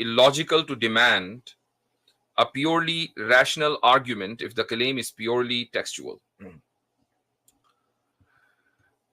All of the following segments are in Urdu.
illogical to demand a purely rational argument if the claim is purely textual.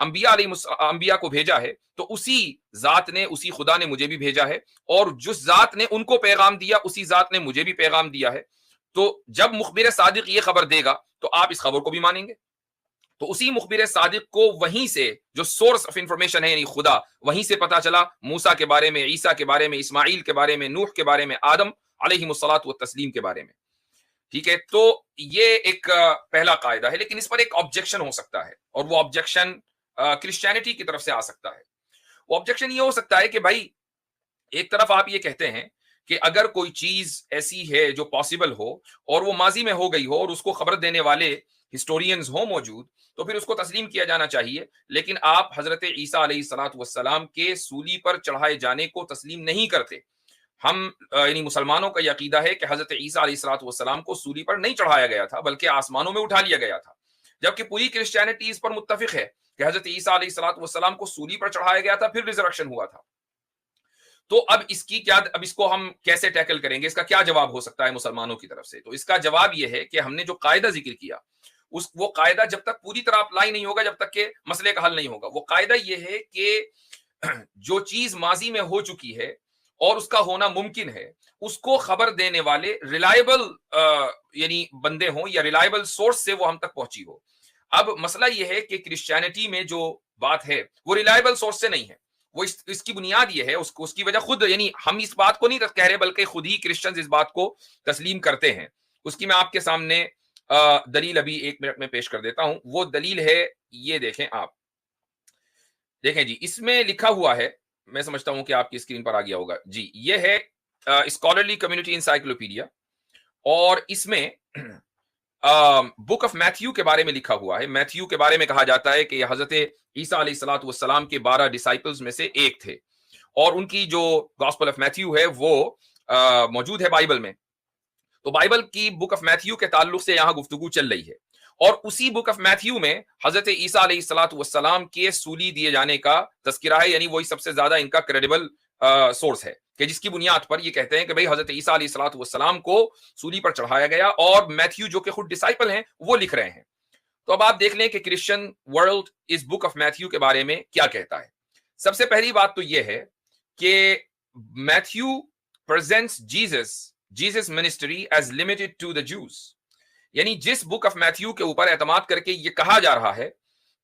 انبیاء کو بھیجا ہے تو اسی ذات نے، اسی خدا نے مجھے بھی بھیجا ہے، اور جس ذات نے ان کو پیغام دیا اسی ذات نے مجھے بھی پیغام دیا ہے۔ تو جب مخبر صادق یہ خبر دے گا تو آپ اس خبر کو بھی مانیں گے۔ تو اسی مخبر صادق کو وہیں سے جو سورس آف انفارمیشن ہے یعنی خدا، وہیں سے پتا چلا موسیٰ کے بارے میں، عیسیٰ کے بارے میں، اسماعیل کے بارے میں، نوح کے بارے میں، آدم علیہ الصلاۃ والتسلیم کے بارے میں۔ ٹھیک ہے، تو یہ ایک پہلا قاعدہ ہے، لیکن اس پر ایک آبجیکشن ہو سکتا ہے، اور وہ آبجیکشن کرسچینٹی کی طرف سے آ سکتا ہے۔ وہ آبجیکشن یہ ہو سکتا ہے کہ بھائی ایک طرف آپ یہ کہتے ہیں کہ اگر کوئی چیز ایسی ہے جو پاسبل ہو اور وہ ماضی میں ہو گئی ہو اور اس کو خبر دینے والے ہسٹورینز ہوں موجود تو پھر اس کو تسلیم کیا جانا چاہیے، لیکن آپ حضرت عیسیٰ علیہ الصلاۃ والسلام کے سولی پر چڑھائے جانے کو تسلیم نہیں کرتے۔ ہم یعنی مسلمانوں کا یہ عقیدہ ہے کہ حضرت عیسیٰ علیہ الصلاۃ والسلام کو سولی پر نہیں چڑھایا گیا تھا بلکہ آسمانوں میں اٹھا لیا گیا تھا، جبکہ پوری کرسچینٹی اس پر متفق ہے کہ حضرت عیسیٰ علیہ الصلاۃ والسلام کو سولی پر چڑھایا گیا تھا، پھر ریزرکشن ہوا تھا۔ تو اب اس کو ہم کیسے ٹیکل کریں گے؟ اس کا کیا جواب ہو سکتا ہے مسلمانوں کی طرف سے؟ تو اس کا جواب یہ ہے کہ ہم نے جو قاعدہ ذکر کیا وہ قاعدہ جب تک پوری طرح اپلائی نہیں ہوگا، جب تک کہ مسئلے کا حل نہیں ہوگا۔ وہ قاعدہ یہ ہے کہ جو چیز ماضی میں ہو چکی ہے اور اس کا ہونا ممکن ہے، اس کو خبر دینے والے ریلائبل یعنی بندے ہوں یا ریلائبل سورس سے وہ ہم تک پہنچی ہو۔ اب مسئلہ یہ ہے کہ کرسچینٹی میں جو بات ہے وہ ریلائبل سورس سے نہیں ہے، وہ اس کی بنیاد یہ ہے، اس کی وجہ خود، یعنی ہم اس بات کو نہیں کہہ رہے بلکہ خود ہی کرسچنز اس بات کو تسلیم کرتے ہیں۔ اس کی میں آپ کے سامنے دلیل ابھی 1 منٹ میں پیش کر دیتا ہوں۔ وہ دلیل ہے، یہ دیکھیں آپ، دیکھیں جی، اس میں لکھا ہوا ہے، میں سمجھتا ہوں کہ آپ کی اسکرین پر آ گیا ہوگا جی، یہ ہے اسکالرلی کمیونٹی انسائکلوپیڈیا، اور اس میں بک آف میتھیو کے بارے میں لکھا ہوا ہے۔ میتھیو کے بارے میں کہا جاتا ہے کہ یہ حضرت عیسیٰ علیہ الصلاۃ والسلام کے 12 ڈسائپلز میں سے ایک تھے، اور ان کی جو گاسپل آف میتھیو ہے وہ موجود ہے بائبل میں۔ تو بائبل کی بک آف میتھیو کے تعلق سے یہاں گفتگو چل رہی ہے، اور اسی بک آف میتھیو میں حضرت عیسیٰ علیہ الصلاۃ والسلام کے سولی دیے جانے کا تذکرہ ہے، یعنی وہی سب سے زیادہ ان کا کریڈیبل سورس ہے کہ جس کی بنیاد پر یہ کہتے ہیں کہ بھئی حضرت عیسیٰ علیہ الصلاۃ والسلام کو سولی پر چڑھایا گیا، اور میتھیو جو کہ خود ڈسائپل ہیں وہ لکھ رہے ہیں۔ تو اب آپ دیکھ لیں کہ کرسچن ورلڈ اس بک آف میتھیو کے بارے میں کیا کہتا ہے۔ سب سے پہلی بات تو یہ ہے کہ Matthew presents Jesus ministry as limited to the Jews, یعنی جس بک آف میتھیو کے اوپر اعتماد کر کے یہ کہا جا رہا ہے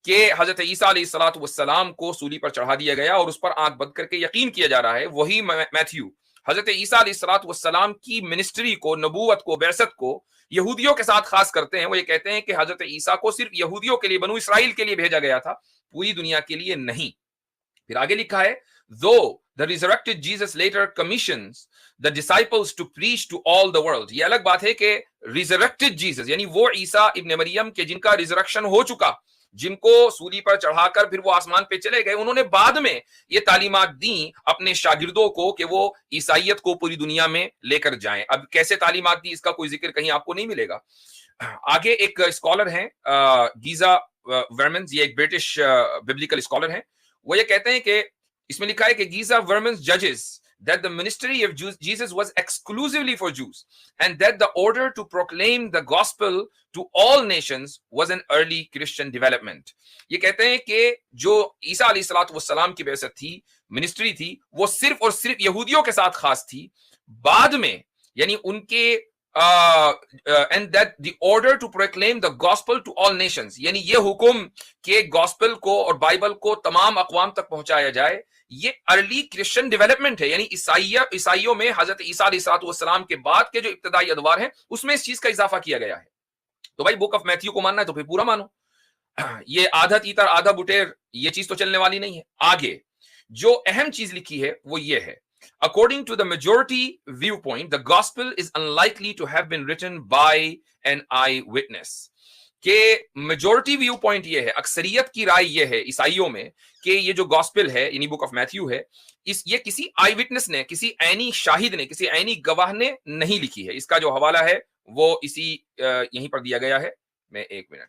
کہ حضرت عیسیٰ علیہ الصلاۃ والسلام کو سولی پر چڑھا دیا گیا اور اس پر آنکھ بند کر کے یقین کیا جا رہا ہے، وہی میتھیو حضرت عیسیٰ علیہ الصلاۃ والسلام کی منسٹری کو، نبوت کو، بعثت کو یہودیوں کے ساتھ خاص کرتے ہیں۔ وہ یہ کہتے ہیں کہ حضرت عیسیٰ کو صرف یہودیوں کے لیے، بنو اسرائیل کے لیے بھیجا گیا تھا، پوری دنیا کے لیے نہیں۔ پھر آگے لکھا ہے though the resurrected Jesus later commissions the disciples to preach to all the world۔ یہ الگ بات ہے کہ resurrected Jesus یعنی وہ عیسیٰ ابن مریم کے جن کا ریزرکشن ہو چکا، جن کو سولی پر چڑھا کر پھر وہ آسمان پہ چلے گئے، انہوں نے بعد میں یہ تعلیمات دیں اپنے شاگردوں کو کہ وہ عیسائیت کو پوری دنیا میں لے کر جائیں۔ اب کیسے تعلیمات دی اس کا کوئی ذکر کہیں آپ کو نہیں ملے گا۔ آگے ایک اسکالر ہیں گیزا ورمنز، یہ ایک برٹش ببلیکل اسکالر ہیں، وہ یہ کہتے ہیں کہ اس میں لکھا ہے کہ گیزا ورمنز judges that the ministry of Jesus was exclusively for Jews and that the order to proclaim the gospel to all nations was an early Christian development۔ یہ کہتے ہیں کہ جو عیسیٰ علیہ الصلاۃ والسلام کی بعثت تھی، منسٹری تھی، وہ صرف اور صرف یہودیوں کے ساتھ خاص تھی، بعد میں یعنی ان کے and that the order to proclaim the gospel to all nations، یعنی یہ حکم کہ گاسپل کو اور بائبل کو تمام اقوام تک پہنچایا جائے، یہ ارلی کرسچن ڈیولپمنٹ ہے، یعنی عیسائیوں میں حضرت عیسیٰ علیہ الصلوۃ والسلام کے بعد کے جو ابتدائی ادوار ہیں اس میں اس چیز کا اضافہ کیا گیا ہے۔ تو بھائی بک آف میتھیو کو ماننا ہے تو پھر پورا مانو، یہ آدھا تیتر آدھا بٹیر یہ چیز تو چلنے والی نہیں ہے۔ آگے جو اہم چیز لکھی ہے وہ یہ ہے According to the majority viewpoint, the gospel is unlikely to have been written by an eyewitness۔ کہ میجورٹی ویو پوائنٹ یہ ہے، اکثریت کی رائے یہ ہے عیسائیوں میں کہ یہ جو گاسپل ہے یعنی بک آف میتھیو ہے، یہ کسی آئی وٹنس نے، کسی عینی شاہد نے، کسی عینی گواہ نے نہیں لکھی ہے۔ اس کا جو حوالہ ہے وہ اسی یہیں پر دیا گیا ہے، میں 1 منٹ،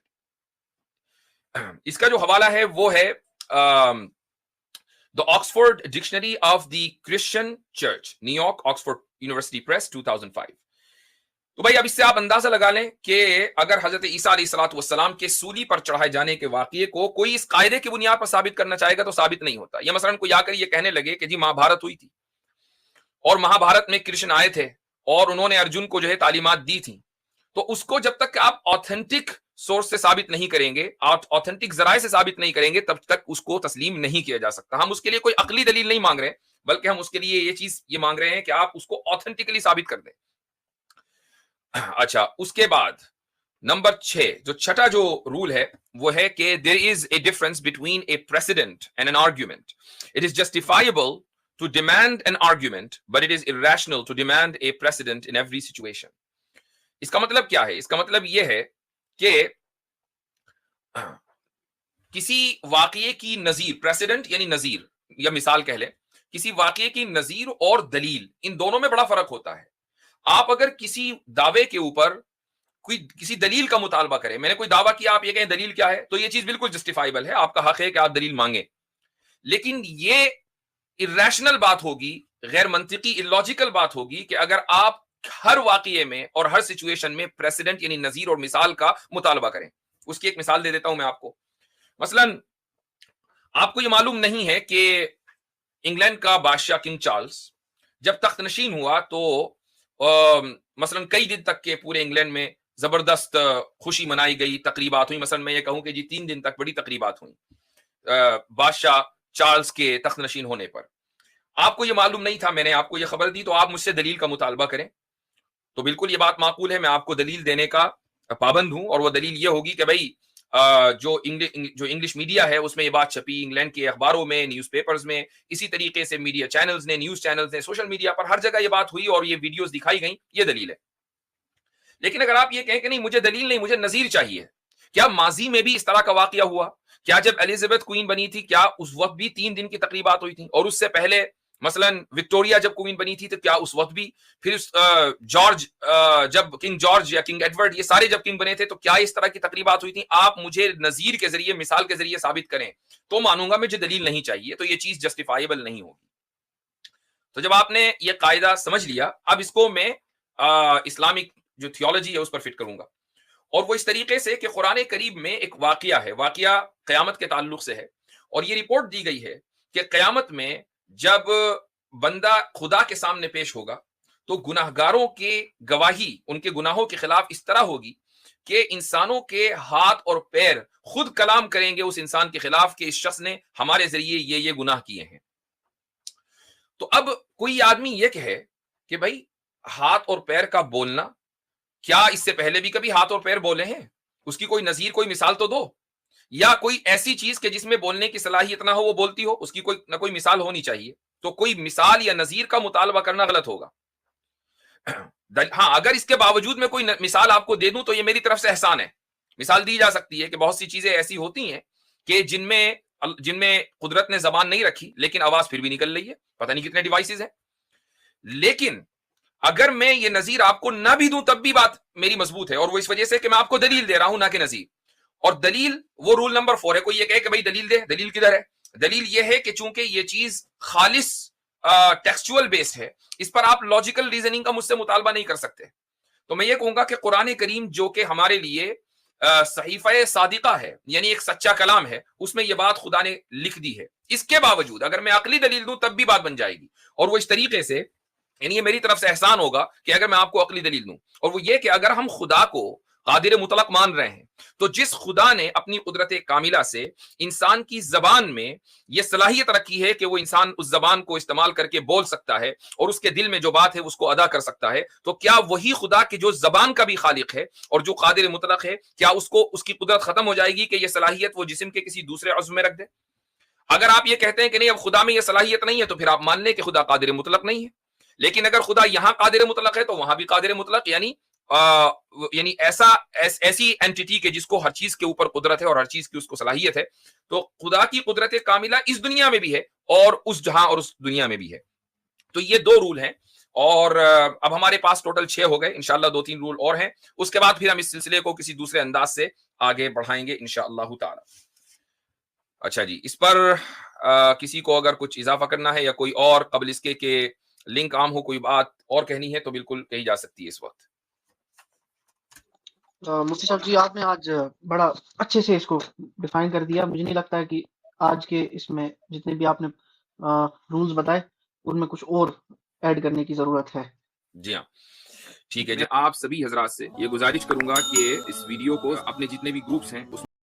اس کا جو حوالہ ہے وہ ہے The Oxford Dictionary of the Christian Church, New York, Oxford University Press, 2005۔ تو بھائی اب اس سے آپ اندازہ لگا لیں کہ اگر حضرت عیسیٰ علیہ الصلوۃ والسلام کے سولی پر چڑھائے جانے کے واقعے کو کوئی اس قاعدے کی بنیاد پر ثابت کرنا چاہے گا تو ثابت نہیں ہوتا. یا مثلا کوئی آ کر یہ کہنے لگے کہ جی مہا بھارت ہوئی تھی اور مہا بھارت میں کرشن آئے تھے اور انہوں نے ارجن کو جو ہے تعلیمات دی تھیں، تو اس کو جب تک کہ آپ آتھینٹک سورس سے ثابت نہیں کریں گے، آتھینٹک ذرائع سے ثابت نہیں کریں گے، تب تک اس کو تسلیم نہیں کیا جا سکتا. ہم اس کے لیے کوئی عقلی دلیل نہیں مانگ رہے بلکہ ہم اس کے لیے یہ مانگ رہے ہیں کہ آپ اس کو آتھینٹکلی ثابت کر دیں. اچھا، اس کے بعد نمبر 6 جو چھٹا جو رول ہے وہ ہے کہ there is a difference between a precedent and an argument. It is justifiable to demand an argument but it is irrational to demand a precedent in every situation. اس کا مطلب کیا ہے؟ اس کا مطلب یہ ہے کہ کسی واقعے کی نظیر، پریسیڈنٹ یعنی نظیر یا مثال کہہ لیں، کسی واقعے کی نظیر اور دلیل، ان دونوں میں بڑا فرق ہوتا ہے. آپ اگر کسی دعوے کے اوپر کسی دلیل کا مطالبہ کریں، میں نے کوئی دعویٰ کیا، آپ یہ کہیں دلیل کیا ہے، تو یہ چیز بالکل جسٹیفائبل ہے، آپ کا حق ہے کہ آپ دلیل مانگیں. لیکن یہ irrational بات ہوگی، غیر منطقی illogical بات ہوگی کہ اگر آپ ہر واقعے میں اور ہر سچویشن میں پریسیڈنٹ یعنی نظیر اور مثال کا مطالبہ کریں. اس کی ایک مثال دے دیتا ہوں میں آپ کو. مثلا آپ کو یہ معلوم نہیں ہے کہ انگلینڈ کا بادشاہ کنگ چارلز جب تخت نشین ہوا تو مثلا کئی دن تک کے پورے انگلینڈ میں زبردست خوشی منائی گئی، تقریبات ہوئی. مثلا میں یہ کہوں کہ جی 3 دن تک بڑی تقریبات ہوئی بادشاہ چارلز کے تخت نشین ہونے پر. آپ کو یہ معلوم نہیں تھا، میں نے آپ کو یہ خبر دی، تو آپ مجھ سے دلیل کا مطالبہ کریں تو بالکل یہ بات معقول ہے، میں آپ کو دلیل دینے کا پابند ہوں. اور وہ دلیل یہ ہوگی کہ بھائی جو انگلش میڈیا ہے اس میں یہ بات چھپی، انگلینڈ کے اخباروں میں، نیوز پیپرز میں، اسی طریقے سے میڈیا چینلز نے، نیوز چینلز نے، سوشل میڈیا پر ہر جگہ یہ بات ہوئی اور یہ ویڈیوز دکھائی گئیں، یہ دلیل ہے. لیکن اگر آپ یہ کہیں کہ نہیں مجھے دلیل نہیں، مجھے نظیر چاہیے، کیا ماضی میں بھی اس طرح کا واقعہ ہوا؟ کیا جب ایلزابتھ کوئین بنی تھی کیا اس وقت بھی 3 دن کی تقریبات ہوئی تھیں؟ اور اس سے پہلے مثلا وکٹوریا جب کوئین بنی تھی تو کیا اس وقت بھی؟ پھر جارج جب کنگ جارج یا کنگ ایڈورڈ یہ سارے جب کنگ بنے تھے تو کیا اس طرح کی تقریبات ہوئی تھیں؟ آپ مجھے نظیر کے ذریعے، مثال کے ذریعے ثابت کریں تو مانوں گا، مجھے دلیل نہیں چاہیے، تو یہ چیز جسٹیفائبل نہیں ہوگی. تو جب آپ نے یہ قاعدہ سمجھ لیا، اب اس کو میں اسلامک جو تھیولوجی ہے اس پر فٹ کروں گا. اور وہ اس طریقے سے کہ قرآن کریم میں ایک واقعہ ہے، واقعہ قیامت کے تعلق سے ہے، اور یہ رپورٹ دی گئی ہے کہ قیامت میں جب بندہ خدا کے سامنے پیش ہوگا تو گناہگاروں کے گواہی ان کے گناہوں کے خلاف اس طرح ہوگی کہ انسانوں کے ہاتھ اور پیر خود کلام کریں گے اس انسان کے خلاف کہ اس شخص نے ہمارے ذریعے یہ گناہ کیے ہیں. تو اب کوئی آدمی یہ کہے کہ بھائی ہاتھ اور پیر کا بولنا، کیا اس سے پہلے بھی کبھی ہاتھ اور پیر بولے ہیں؟ اس کی کوئی نظیر، کوئی مثال تو دو. یا کوئی ایسی چیز کہ جس میں بولنے کی صلاحیت نہ ہو وہ بولتی ہو، اس کی کوئی نہ کوئی مثال ہونی چاہیے. تو کوئی مثال یا نظیر کا مطالبہ کرنا غلط ہوگا. ہاں اگر اس کے باوجود میں کوئی مثال آپ کو دے دوں تو یہ میری طرف سے احسان ہے. مثال دی جا سکتی ہے کہ بہت سی چیزیں ایسی ہوتی ہیں کہ جن میں قدرت نے زبان نہیں رکھی لیکن آواز پھر بھی نکل رہی ہے، پتہ نہیں کتنے ڈیوائسز ہیں. لیکن اگر میں یہ نظیر آپ کو نہ بھی دوں تب بھی بات میری مضبوط ہے، اور وہ اس وجہ سے کہ میں آپ کو دلیل دے رہا ہوں نہ کہ نظیر. اور دلیل وہ رول نمبر 4 ہے. کوئی یہ کہے کہ بھائی دلیل دے، دلیل کدھر ہے؟ دلیل یہ ہے کہ چونکہ یہ چیز خالص ٹیکسچول بیسڈ ہے، اس پر آپ لاجیکل ریزننگ کا مجھ سے مطالبہ نہیں کر سکتے. تو میں یہ کہوں گا کہ قرآن کریم جو کہ ہمارے لیے صحیفہ صادقہ ہے، یعنی ایک سچا کلام ہے، اس میں یہ بات خدا نے لکھ دی ہے. اس کے باوجود اگر میں عقلی دلیل دوں تب بھی بات بن جائے گی. اور وہ اس طریقے سے، یعنی یہ میری طرف سے احسان ہوگا کہ اگر میں آپ کو عقلی دلیل دوں. اور وہ یہ کہ اگر ہم خدا کو قادر مطلق مان رہے ہیں تو جس خدا نے اپنی قدرت کاملہ سے انسان کی زبان میں یہ صلاحیت رکھی ہے کہ وہ انسان اس زبان کو استعمال کر کے بول سکتا ہے اور اس کے دل میں جو بات ہے اس کو ادا کر سکتا ہے، تو کیا وہی خدا کہ جو زبان کا بھی خالق ہے اور جو قادر مطلق ہے، کیا اس کی قدرت ختم ہو جائے گی کہ یہ صلاحیت وہ جسم کے کسی دوسرے عضو میں رکھ دے؟ اگر آپ یہ کہتے ہیں کہ نہیں اب خدا میں یہ صلاحیت نہیں ہے تو پھر آپ مان لیں کہ خدا قادر مطلق نہیں ہے. لیکن اگر خدا یہاں قادر مطلق ہے تو وہاں بھی قادر مطلق، یعنی ایسی اینٹیٹی کہ جس کو ہر چیز کے اوپر قدرت ہے اور ہر چیز کی اس کو صلاحیت ہے. تو خدا کی قدرت کاملہ اس دنیا میں بھی ہے اور اس جہاں اور اس دنیا میں بھی ہے. تو یہ 2 رول ہیں، اور اب ہمارے پاس ٹوٹل 6 ہو گئے. انشاءاللہ 2-3 رول اور ہیں، اس کے بعد پھر ہم اس سلسلے کو کسی دوسرے انداز سے آگے بڑھائیں گے انشاءاللہ تعالی. اچھا جی، اس پر کسی کو اگر کچھ اضافہ کرنا ہے یا کوئی اور قبل اس کے کہ لنک عام ہو، کوئی بات اور کہنی ہے تو بالکل کہی جا سکتی ہے اس وقت. مفتی صاحب جی، آپ نے آج بڑا اچھے سے اس کو ڈیفائن کر دیا. مجھے نہیں لگتا ہے کہ آج کے اس میں جتنے بھی آپ نے رولز بتائے ان میں کچھ اور ایڈ کرنے کی ضرورت ہے. جی ہاں ٹھیک ہے. آپ سبھی حضرات سے یہ گزارش کروں گا کہ اس ویڈیو کو اپنے جتنے بھی گروپس ہیں اس